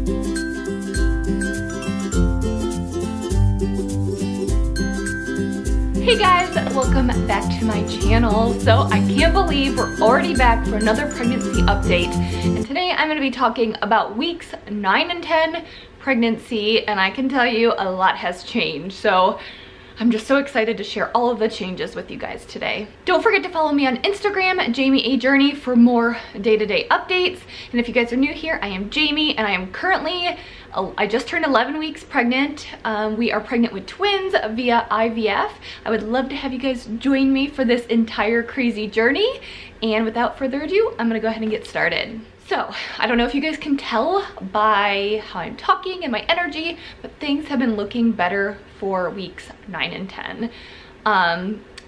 Hey guys, welcome back to my channel. So I can't believe we're already back for another pregnancy update. And today I'm going to be talking about weeks 9 and 10 pregnancy, and I can tell you a lot has changed. So I'm just so excited to share all of the changes with you guys today. Don't forget to follow me on Instagram, Jamie A Journey, for more day-to-day updates. And if you guys are new here, I am Jamie, and I am currently, I just turned 11 weeks pregnant. We are pregnant with twins via IVF. I would love to have you guys join me for this entire crazy journey. And without further ado, I'm gonna go ahead and get started. So, I don't know if you guys can tell by how I'm talking and my energy, but things have been looking better for weeks 9 and 10.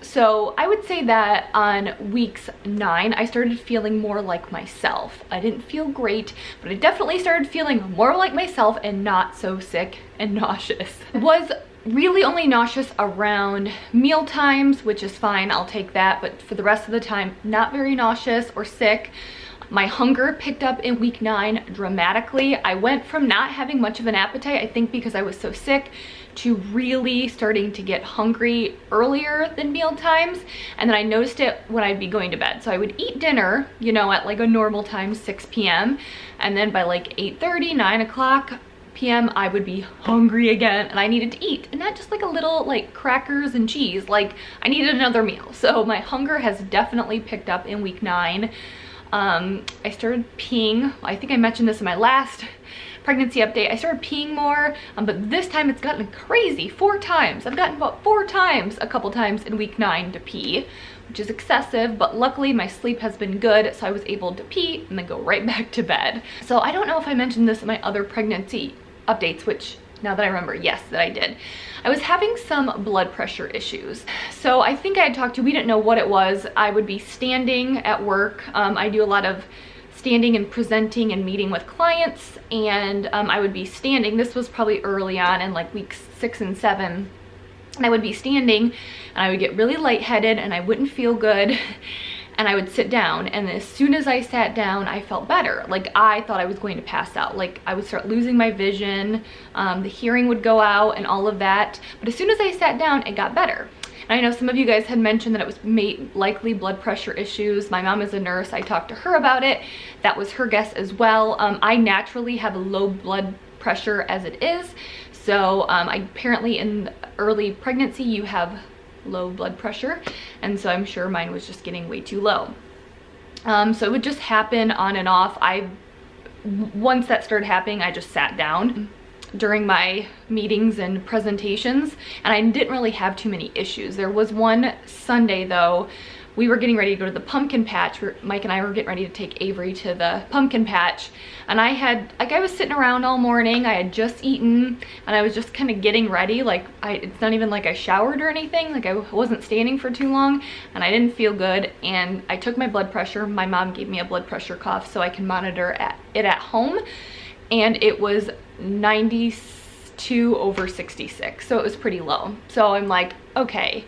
So I would say that on weeks 9, I started feeling more like myself. I didn't feel great, but I definitely started feeling more like myself and not so sick and nauseous. Was really only nauseous around meal times, which is fine, I'll take that, but for the rest of the time, not very nauseous or sick. My hunger picked up in week 9 dramatically. I went from not having much of an appetite, I think because I was so sick, to really starting to get hungry earlier than meal times. And then I noticed it when I'd be going to bed. So I would eat dinner, you know, at like a normal time, 6 p.m. And then by like 8:30, 9 o'clock p.m., I would be hungry again and I needed to eat. And not just like a little like crackers and cheese, like I needed another meal. So my hunger has definitely picked up in week 9. I started peeing. I think I mentioned this in my last pregnancy update. I started peeing more, but this time it's gotten crazy. 4 times. I've gotten about 4 times, a couple times in week 9 to pee, which is excessive, but luckily my sleep has been good, so I was able to pee and then go right back to bed. So I don't know if I mentioned this in my other pregnancy updates, which now that I remember, yes, that I did. I was having some blood pressure issues. So I think I had talked to, we didn't know what it was. I would be standing at work. I do a lot of standing and presenting and meeting with clients, and I would be standing. This was probably early on in like weeks 6 and 7. And I would be standing and I would get really lightheaded and I wouldn't feel good. And I would sit down, and as soon as I sat down, I felt better. Like I thought I was going to pass out. Like I would start losing my vision, the hearing would go out and all of that. But as soon as I sat down, it got better. And I know some of you guys had mentioned that it was likely blood pressure issues. My mom is a nurse. I talked to her about it. That was her guess as well. I naturally have a low blood pressure as it is. So apparently in early pregnancy, you have low blood pressure, and so I'm sure mine was just getting way too low. So it would just happen on and off. Once that started happening, I just sat down during my meetings and presentations, and I didn't really have too many issues. There was one Sunday though, we were getting ready to go to the pumpkin patch. Mike and I were getting ready to take Avery to the pumpkin patch, and I was sitting around all morning. I had just eaten and I was just kind of getting ready. Like it's not even like I showered or anything. Like I wasn't standing for too long and I didn't feel good, and I took my blood pressure. My mom gave me a blood pressure cuff so I can monitor it at home, and it was 92/66, so it was pretty low. So I'm like, okay.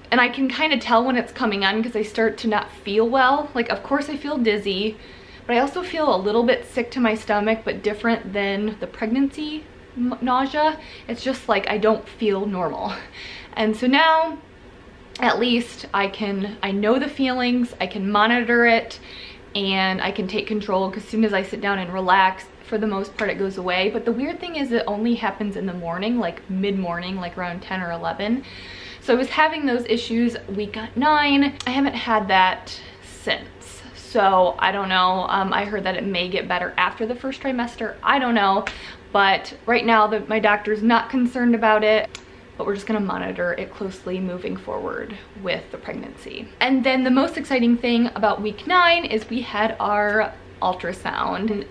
And I can kind of tell when it's coming on because I start to not feel well. Like, of course I feel dizzy, but I also feel a little bit sick to my stomach, but different than the pregnancy nausea. It's just like I don't feel normal. And so now, at least I know the feelings, I can monitor it, and I can take control, because as soon as I sit down and relax, for the most part it goes away. But the weird thing is it only happens in the morning, like mid-morning, like around 10 or 11. So I was having those issues week 9. I haven't had that since. So I don't know. I heard that it may get better after the first trimester. I don't know. But right now my doctor's not concerned about it. But we're just gonna monitor it closely moving forward with the pregnancy. And then the most exciting thing about week 9 is we had our ultrasound.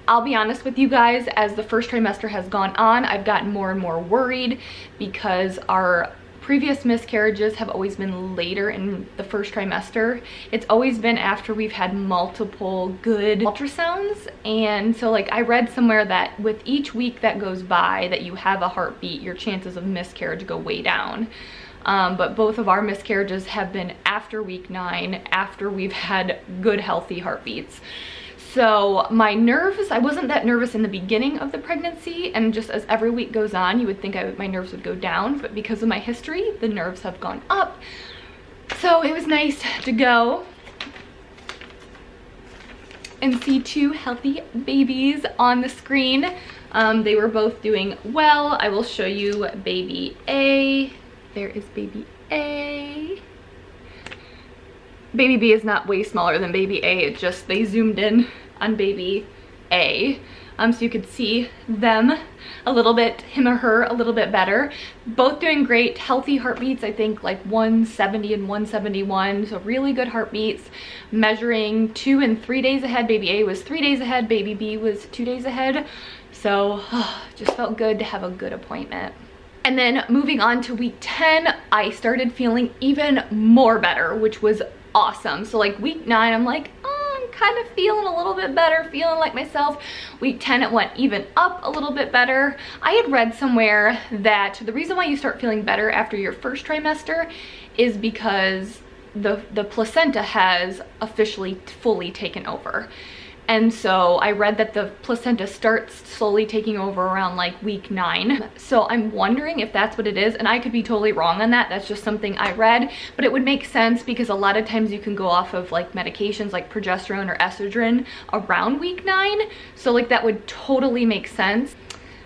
I'll be honest with you guys, as the first trimester has gone on, I've gotten more and more worried because our previous miscarriages have always been later in the first trimester. It's always been after we've had multiple good ultrasounds. And so like I read somewhere that with each week that goes by that you have a heartbeat, your chances of miscarriage go way down. But both of our miscarriages have been after week 9, after we've had good healthy heartbeats. So my nerves, I wasn't that nervous in the beginning of the pregnancy, and just as every week goes on, you would think my nerves would go down, but because of my history, the nerves have gone up. So it was nice to go and see two healthy babies on the screen. They were both doing well. I will show you baby A. There is baby A. Baby B is not way smaller than baby A, it's just they zoomed in on baby A. So you could see them a little bit, him or her a little bit better. Both doing great, healthy heartbeats, I think like 170 and 171, so really good heartbeats. Measuring 2 and 3 days ahead. Baby A was 3 days ahead, baby B was 2 days ahead. So just felt good to have a good appointment. And then moving on to week 10, I started feeling even more better, which was awesome. So like week 9, I'm like, oh, I'm kind of feeling a little bit better, feeling like myself. Week 10, it went even up a little bit better. I had read somewhere that the reason why you start feeling better after your first trimester is because the placenta has officially fully taken over. And so I read that the placenta starts slowly taking over around like week 9. So I'm wondering if that's what it is, and I could be totally wrong on that. That's just something I read, but it would make sense because a lot of times you can go off of like medications like progesterone or estrogen around week 9. So like that would totally make sense,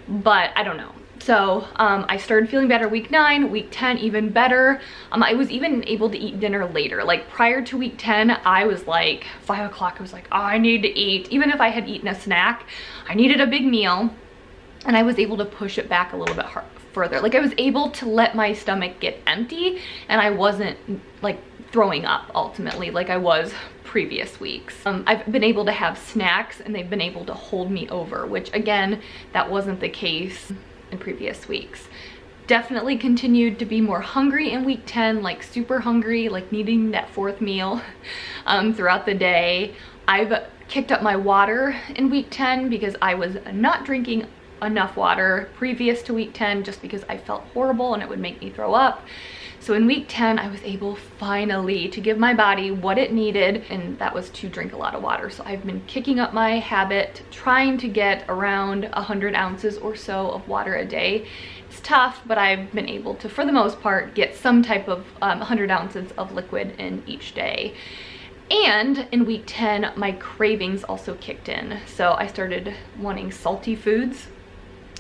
but I don't know. So I started feeling better week 9, week 10 even better. I was even able to eat dinner later. Like prior to week 10, I was like 5 o'clock, I was like, oh, I need to eat. Even if I had eaten a snack, I needed a big meal, and I was able to push it back a little bit further. Like I was able to let my stomach get empty, and I wasn't like throwing up ultimately like I was previous weeks. I've been able to have snacks, and they've been able to hold me over, which again, that wasn't the case in previous weeks. Definitely continued to be more hungry in week 10, like super hungry, like needing that 4th meal throughout the day. I've kicked up my water in week 10 because I was not drinking enough water previous to week 10 just because I felt horrible and it would make me throw up. So in week 10, I was able finally to give my body what it needed, and that was to drink a lot of water. So I've been kicking up my habit, trying to get around 100 ounces or so of water a day. It's tough, but I've been able to, for the most part, get some type of 100 ounces of liquid in each day. And in week 10, my cravings also kicked in. So I started wanting salty foods,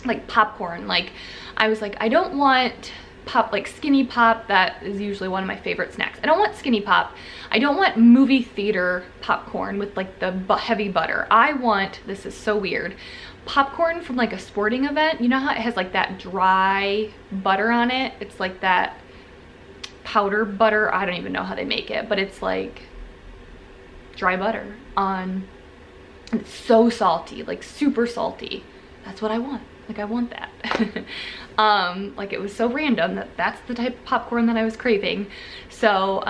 like popcorn. Like I was like, I don't want pop, like Skinny Pop. That is usually one of my favorite snacks. I don't want Skinny Pop. I don't want movie theater popcorn with like the heavy butter. I want, this is so weird, popcorn from like a sporting event. You know how it has like that dry butter on it? It's like that powder butter. I don't even know how they make it, but it's like dry butter on, it's so salty, like super salty. That's what I want. Like I want that. Like it was so random that that's the type of popcorn that I was craving. So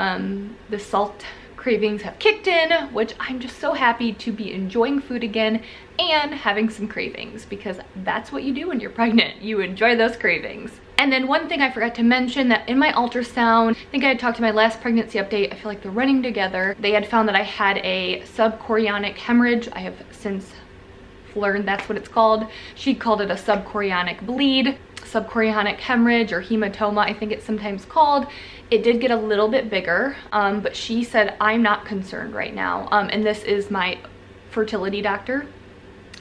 the salt cravings have kicked in, which I'm just so happy to be enjoying food again and having some cravings, because that's what you do when you're pregnant. You enjoy those cravings. And then one thing I forgot to mention, that in my ultrasound, I think I had talked to my last pregnancy update, I feel like they're running together. They had found that I had a subchorionic hemorrhage. I have since learned that's what it's called. She called it a subchorionic bleed, subchorionic hemorrhage, or hematoma, I think it's sometimes called. It did get a little bit bigger, but she said, I'm not concerned right now. And this is my fertility doctor.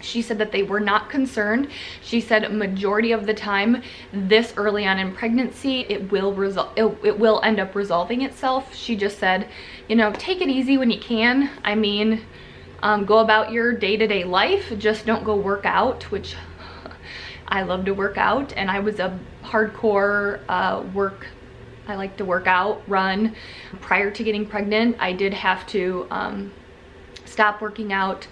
She said that they were not concerned. She said a majority of the time, this early on in pregnancy, it will end up resolving itself. She just said, you know, take it easy when you can. I mean, go about your day-to-day life, just don't go work out, which I love to work out, and I was a hardcore I like to work out, run. Prior to getting pregnant, I did have to stop working out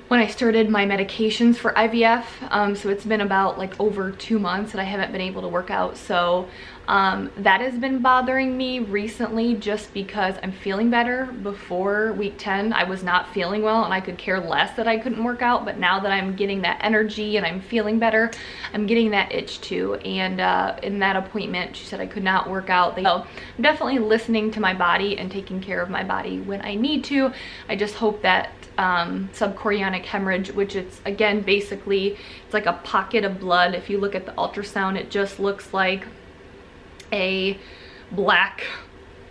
when I started my medications for IVF. So it's been about like over 2 months that I haven't been able to work out. So that has been bothering me recently, just because I'm feeling better. Before week 10, I was not feeling well and I could care less that I couldn't work out. But now that I'm getting that energy and I'm feeling better, I'm getting that itch too. And in that appointment, she said I could not work out. So I'm definitely listening to my body and taking care of my body when I need to. I just hope that subchorionic hemorrhage, which it's, again, basically, it's like a pocket of blood. If you look at the ultrasound, it just looks like a black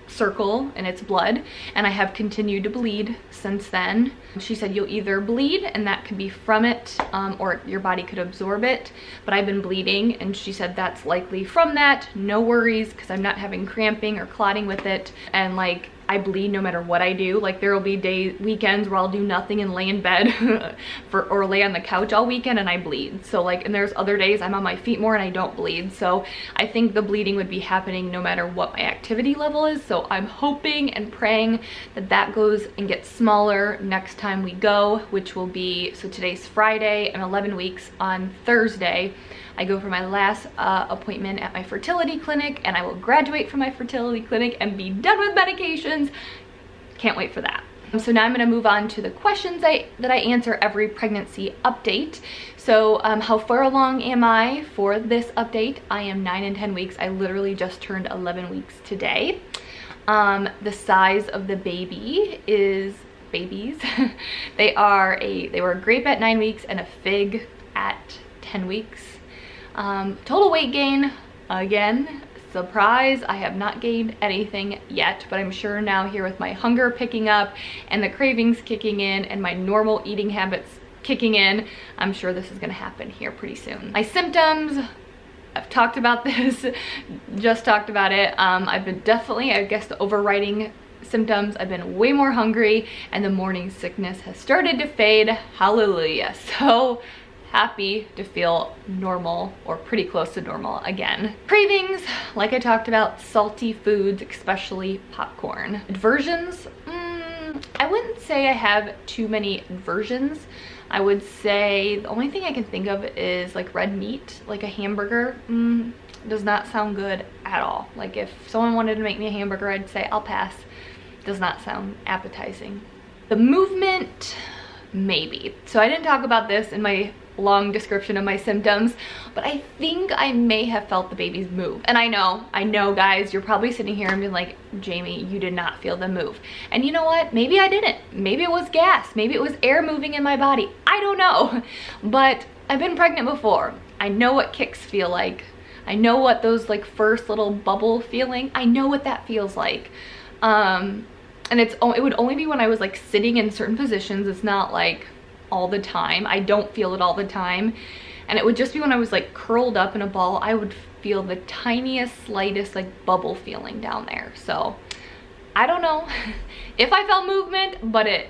circle and it's blood, and I have continued to bleed since then. She said you'll either bleed and that could be from it, or your body could absorb it, but I've been bleeding, and she said that's likely from that. No worries, because I'm not having cramping or clotting with it, and like I bleed no matter what I do. Like there will be weekends where I'll do nothing and lay in bed or lay on the couch all weekend and I bleed. So like, and there's other days I'm on my feet more and I don't bleed. So I think the bleeding would be happening no matter what my activity level is. So I'm hoping and praying that that goes and gets smaller next time we go, which will be, so today's Friday, I'm 11 weeks. On Thursday, I go for my last appointment at my fertility clinic, and I will graduate from my fertility clinic and be done with medications. Can't wait for that. So now I'm going to move on to the questions that I answer every pregnancy update. So how far along am I for this update? I am 9 and 10 weeks. I literally just turned 11 weeks today. The size of the baby is babies. They were a grape at 9 weeks and a fig at 10 weeks. Total weight gain, again, surprise, I have not gained anything yet, but I'm sure now here with my hunger picking up and the cravings kicking in and my normal eating habits kicking in, I'm sure this is gonna happen here pretty soon. My symptoms, I've talked about this, just talked about it. I've been definitely, I guess the overriding symptoms, I've been way more hungry and the morning sickness has started to fade, hallelujah. So happy to feel normal or pretty close to normal again. Cravings, like I talked about, salty foods, especially popcorn. Aversions, I wouldn't say I have too many aversions. I would say the only thing I can think of is like red meat, like a hamburger. Does not sound good at all. Like if someone wanted to make me a hamburger, I'd say I'll pass. Does not sound appetizing. The movement, maybe. So I didn't talk about this in my long description of my symptoms, but I think I may have felt the babies move. And I know guys, you're probably sitting here and being like, Jamie, you did not feel them move. And you know what? Maybe I didn't. Maybe it was gas. Maybe it was air moving in my body. I don't know. But I've been pregnant before. I know what kicks feel like. I know what those like first little bubble feeling, I know what that feels like. And it would only be when I was like sitting in certain positions. It's not like all the time. I don't feel it all the time. And it would just be when I was like curled up in a ball, I would feel the tiniest, slightest like bubble feeling down there. So I don't know if I felt movement, but it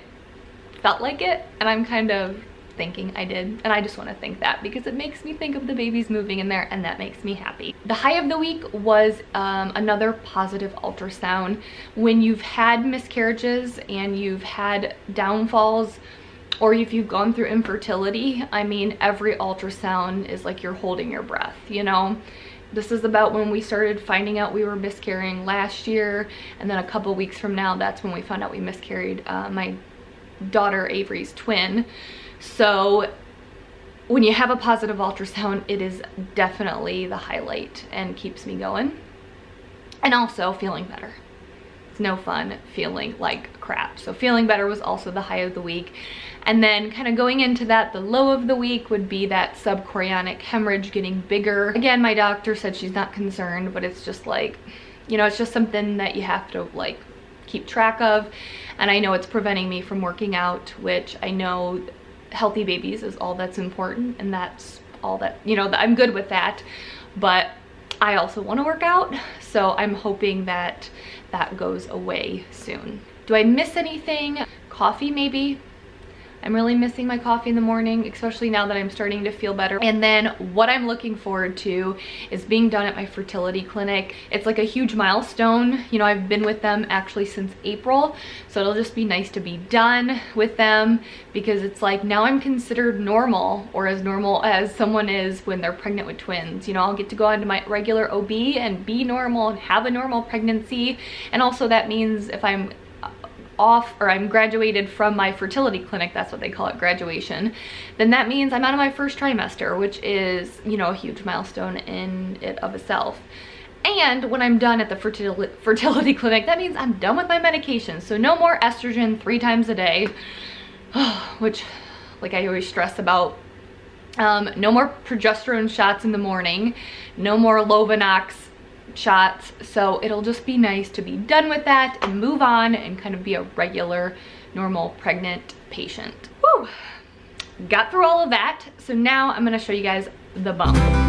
felt like it. And I'm kind of thinking I did. And I just want to think that because it makes me think of the babies moving in there, and that makes me happy. The high of the week was another positive ultrasound. When you've had miscarriages and you've had downfalls, or if you've gone through infertility, I mean, every ultrasound is like you're holding your breath, you know? This is about when we started finding out we were miscarrying last year, and then a couple weeks from now, that's when we found out we miscarried my daughter Avery's twin. So when you have a positive ultrasound, it is definitely the highlight and keeps me going. And also feeling better. It's no fun feeling like crap. So feeling better was also the high of the week. And then kind of going into that, the low of the week would be that subchorionic hemorrhage getting bigger. Again, my doctor said she's not concerned, but it's just like, you know, it's just something that you have to like keep track of. And I know it's preventing me from working out, which I know healthy babies is all that's important, and that's all that, you know, I'm good with that, but I also want to work out, so I'm hoping that that goes away soon. Do I miss anything? Coffee, maybe. I'm really missing my coffee in the morning, especially now that I'm starting to feel better. And then what I'm looking forward to is being done at my fertility clinic. It's like a huge milestone. You know, I've been with them actually since April, so it'll just be nice to be done with them, because it's like now I'm considered normal, or as normal as someone is when they're pregnant with twins. You know, I'll get to go on to my regular OB and be normal and have a normal pregnancy. And also that means if I'm off, or I'm graduated from my fertility clinic, that's what they call it, graduation, then that means I'm out of my first trimester, which is, you know, a huge milestone in it of itself. And when I'm done at the fertility clinic, that means I'm done with my medication. So no more estrogen 3 times a day. which like I always stress about. No more progesterone shots in the morning, no more Lovenox shots. So it'll just be nice to be done with that and move on and kind of be a regular, normal pregnant patient. Woo! Got through all of that. So now I'm gonna show you guys the bump.